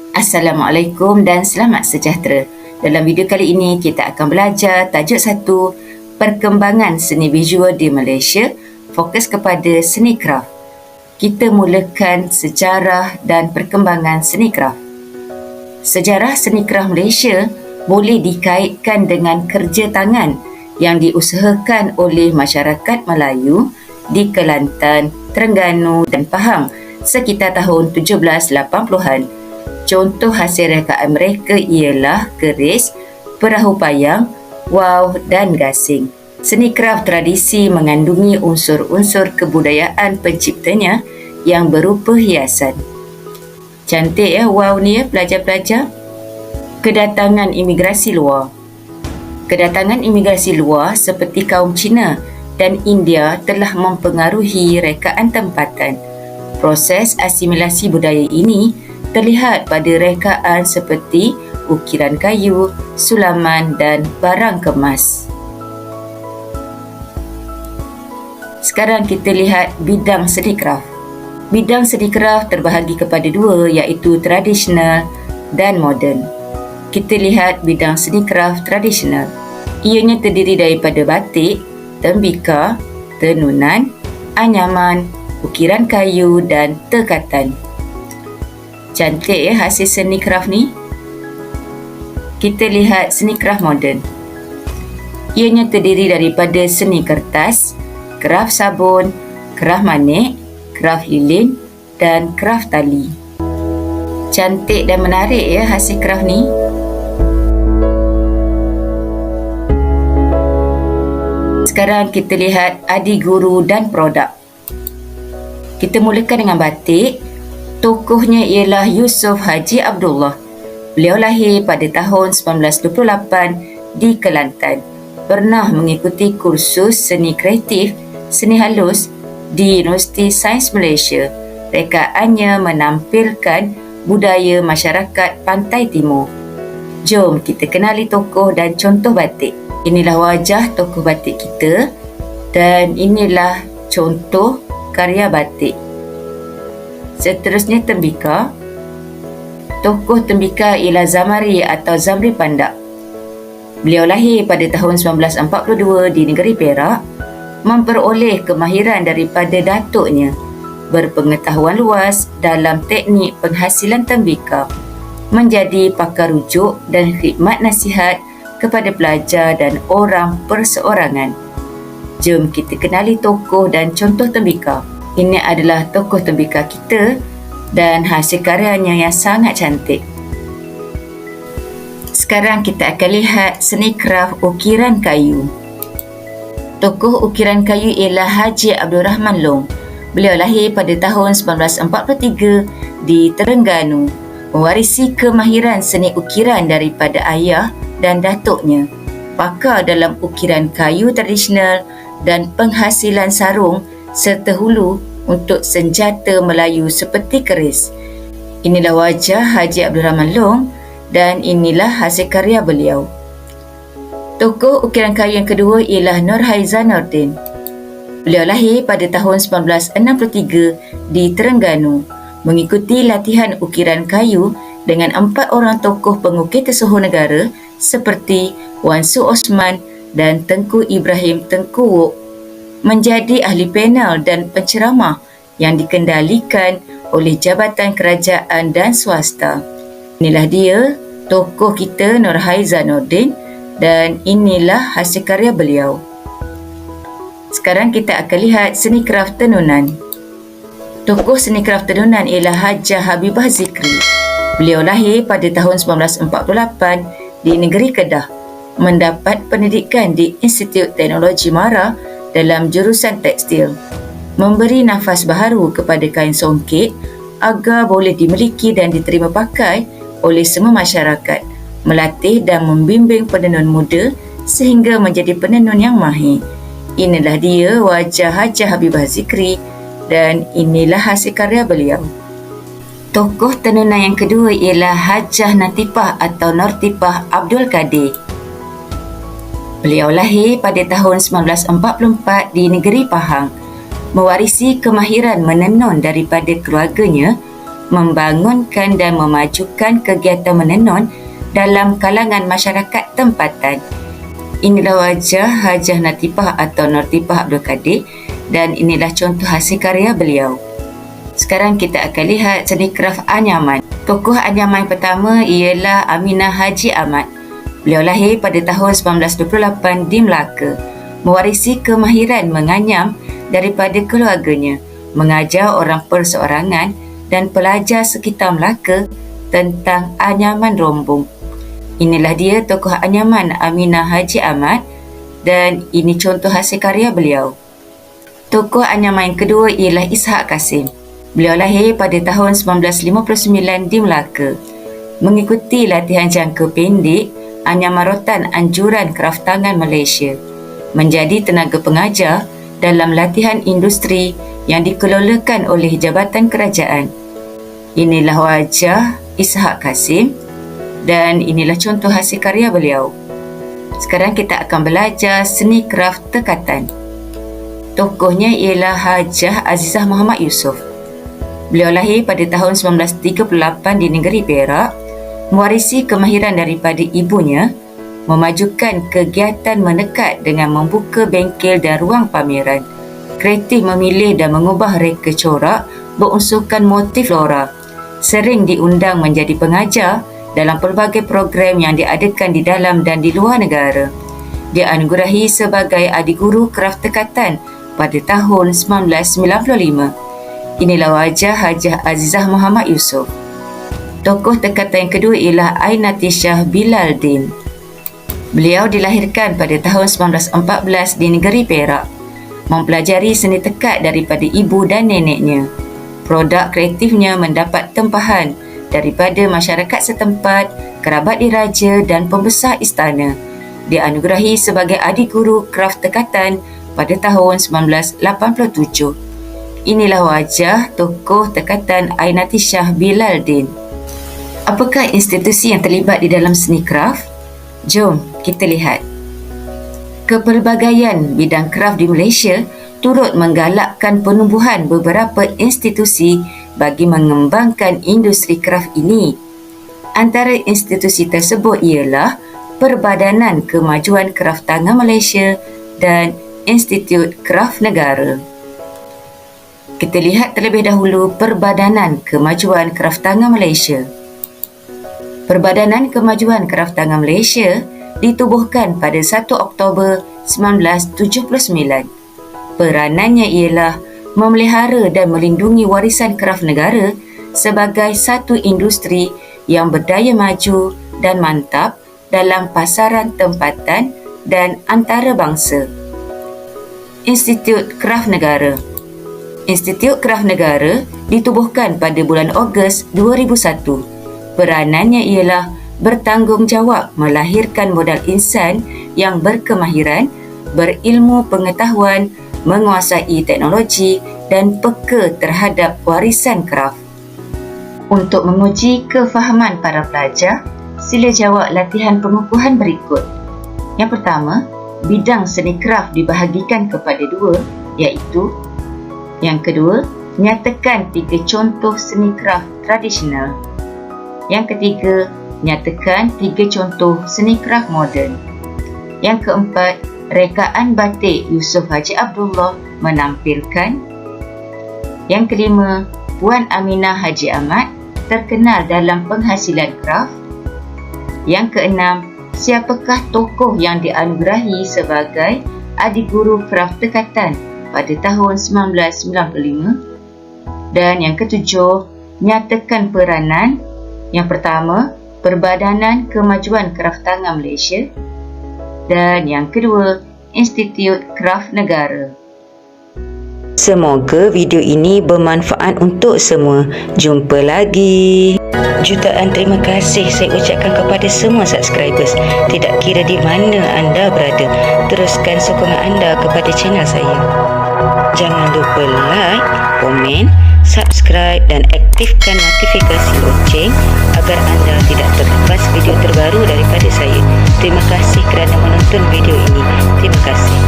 Assalamualaikum dan selamat sejahtera. Dalam video kali ini kita akan belajar tajuk 1, perkembangan seni visual di Malaysia, fokus kepada seni kraf. Kita mulakan sejarah dan perkembangan seni kraf. Sejarah seni kraf Malaysia boleh dikaitkan dengan kerja tangan yang diusahakan oleh masyarakat Melayu di Kelantan, Terengganu dan Pahang sekitar tahun 1780-an. Contoh hasil rekaan mereka ialah keris, perahu payang, wau dan gasing. Seni kraf tradisi mengandungi unsur-unsur kebudayaan penciptanya yang berupa hiasan. Cantik ya wau ni ya pelajar-pelajar. Kedatangan imigrasi luar. Kedatangan imigrasi luar seperti kaum Cina dan India telah mempengaruhi rekaan tempatan. Proses asimilasi budaya ini terlihat pada rekaan seperti ukiran kayu, sulaman dan barang kemas. Sekarang kita lihat bidang seni kraf. Bidang seni kraf terbahagi kepada dua, iaitu tradisional dan moden. Kita lihat bidang seni kraf tradisional. Ianya terdiri daripada batik, tembika, tenunan, anyaman, ukiran kayu dan tekatan. Cantik ya hasil seni kraf ni. Kita lihat seni kraf moden. Ianya terdiri daripada seni kertas, kraf sabun, kraf manik, kraf lilin dan kraf tali. Cantik dan menarik ya hasil kraf ni. Sekarang kita lihat adi guru dan produk. Kita mulakan dengan batik. Tokohnya ialah Yusof Haji Abdullah. Beliau lahir pada tahun 1928 di Kelantan. Pernah mengikuti kursus seni kreatif, seni halus di Universiti Sains Malaysia. Rekaannya menampilkan budaya masyarakat Pantai Timur. Jom kita kenali tokoh dan contoh batik. Inilah wajah tokoh batik kita dan inilah contoh karya batik. Seterusnya tembika. Tokoh tembika ialah Zamari atau Zamri Pandak. Beliau lahir pada tahun 1942 di negeri Perak, memperoleh kemahiran daripada datuknya, berpengetahuan luas dalam teknik penghasilan tembika, menjadi pakar rujuk dan khidmat nasihat kepada pelajar dan orang perseorangan. Jom kita kenali tokoh dan contoh tembika. Ini adalah tokoh tembika kita dan hasil karyanya yang sangat cantik. Sekarang kita akan lihat seni kraf ukiran kayu. Tokoh ukiran kayu ialah Haji Abdul Rahman Long. Beliau lahir pada tahun 1943 di Terengganu, mewarisi kemahiran seni ukiran daripada ayah dan datuknya, pakar dalam ukiran kayu tradisional dan penghasilan sarung serta hulu untuk senjata Melayu seperti keris. Inilah wajah Haji Abdul Rahman Long dan inilah hasil karya beliau. Tokoh ukiran kayu yang kedua ialah Nurhaiza Nordin. Beliau lahir pada tahun 1963 di Terengganu, mengikuti latihan ukiran kayu dengan 4 orang tokoh pengukir tersohor negara seperti Wan Su Osman dan Tengku Ibrahim Tengku Wok, menjadi ahli panel dan penceramah yang dikendalikan oleh jabatan kerajaan dan swasta. Inilah dia, tokoh kita Nurhaiza Nordin dan inilah hasil karya beliau. Sekarang kita akan lihat seni kraf tenunan. Tokoh seni kraf tenunan ialah Hajah Habibah Zikri. Beliau lahir pada tahun 1948 di negeri Kedah, mendapat pendidikan di Institut Teknologi Mara dalam jurusan tekstil, memberi nafas baharu kepada kain songket agar boleh dimiliki dan diterima pakai oleh semua masyarakat, melatih dan membimbing penenun muda sehingga menjadi penenun yang mahir. Inilah dia wajah Hajah Habibah Zikri dan inilah hasil karya beliau. Tokoh tenunan yang kedua ialah Hajah Natifah atau Nortifah Abdul Kadir. Beliau lahir pada tahun 1944 di negeri Pahang, mewarisi kemahiran menenun daripada keluarganya membangunkan dan memajukan kegiatan menenun dalam kalangan masyarakat tempatan. Inilah wajah Hajah Natifah atau Nortifah Abdul Kadir dan inilah contoh hasil karya beliau. Sekarang kita akan lihat seni kraf anyaman. Tokoh anyaman pertama ialah Aminah Haji Ahmad. Beliau lahir pada tahun 1928 di Melaka, mewarisi kemahiran menganyam daripada keluarganya, mengajar orang perseorangan dan pelajar sekitar Melaka tentang anyaman rombong. Inilah dia tokoh anyaman Aminah Haji Ahmad dan ini contoh hasil karya beliau. Tokoh anyaman yang kedua ialah Ishak Kasim. Beliau lahir pada tahun 1959 di Melaka, mengikuti latihan jangka pendek anyaman rotan anjuran kraftangan Malaysia, menjadi tenaga pengajar dalam latihan industri yang dikelolakan oleh Jabatan Kerajaan. Inilah wajah Ishak Kasim dan inilah contoh hasil karya beliau. Sekarang kita akan belajar seni kraf tekatan. Tokohnya ialah Hajah Azizah Muhammad Yusof. Beliau lahir pada tahun 1938 di negeri Perak, mewarisi kemahiran daripada ibunya, memajukan kegiatan menekat dengan membuka bengkel dan ruang pameran, kreatif memilih dan mengubah reka corak berunsurkan motif flora, sering diundang menjadi pengajar dalam pelbagai program yang diadakan di dalam dan di luar negara. Dianugerahi sebagai Adik Guru Kraf Tekatan pada tahun 1995. Inilah wajah Hajah Azizah Muhammad Yusof. Tokoh tekatan yang kedua ialah Ainatisha Bilaldin. Beliau dilahirkan pada tahun 1914 di negeri Perak, mempelajari seni tekat daripada ibu dan neneknya. Produk kreatifnya mendapat tempahan daripada masyarakat setempat, kerabat diraja dan pembesar istana. Dianugerahi sebagai Adik Guru Kraf Tekatan pada tahun 1987. Inilah wajah tokoh tekatan Ainatisha Bilaldin. Apakah institusi yang terlibat di dalam seni kraf? Jom kita lihat. Kepelbagaian bidang kraf di Malaysia turut menggalakkan penumbuhan beberapa institusi bagi mengembangkan industri kraf ini. Antara institusi tersebut ialah Perbadanan Kemajuan Kraftangan Malaysia dan Institut Kraf Negara. Kita lihat terlebih dahulu Perbadanan Kemajuan Kraftangan Malaysia. Perbadanan Kemajuan Kraftangan Malaysia ditubuhkan pada 1 Oktober 1979. Peranannya ialah memelihara dan melindungi warisan kraf negara sebagai satu industri yang berdaya maju dan mantap dalam pasaran tempatan dan antarabangsa. Institut Kraf Negara. Institut Kraf Negara ditubuhkan pada bulan Ogos 2001. Peranannya ialah bertanggungjawab melahirkan modal insan yang berkemahiran, berilmu pengetahuan, menguasai teknologi dan peka terhadap warisan kraf. Untuk menguji kefahaman para pelajar, sila jawab latihan pengukuhan berikut. Yang pertama, bidang seni kraf dibahagikan kepada dua, iaitu yang kedua, nyatakan 3 contoh seni kraf tradisional. Yang ketiga, nyatakan 3 contoh seni kraf moden. Yang keempat, rekaan batik Yusof Haji Abdullah menampilkan. Yang kelima, Puan Aminah Haji Ahmad terkenal dalam penghasilan kraf. Yang keenam, siapakah tokoh yang dianugerahi sebagai Adik Guru Kraf Tekatan pada tahun 1995? Dan yang ketujuh, nyatakan peranan. Yang pertama, Perbadanan Kemajuan Kraftangan Malaysia. Dan yang kedua, Institut Kraf Negara. Semoga video ini bermanfaat untuk semua. Jumpa lagi. Jutaan terima kasih saya ucapkan kepada semua subscribers. Tidak kira di mana anda berada, teruskan sokongan anda kepada channel saya. Jangan lupa like, komen, subscribe dan aktifkan notifikasi loceng agar anda tidak terlepas video terbaru daripada saya. Terima kasih kerana menonton video ini. Terima kasih.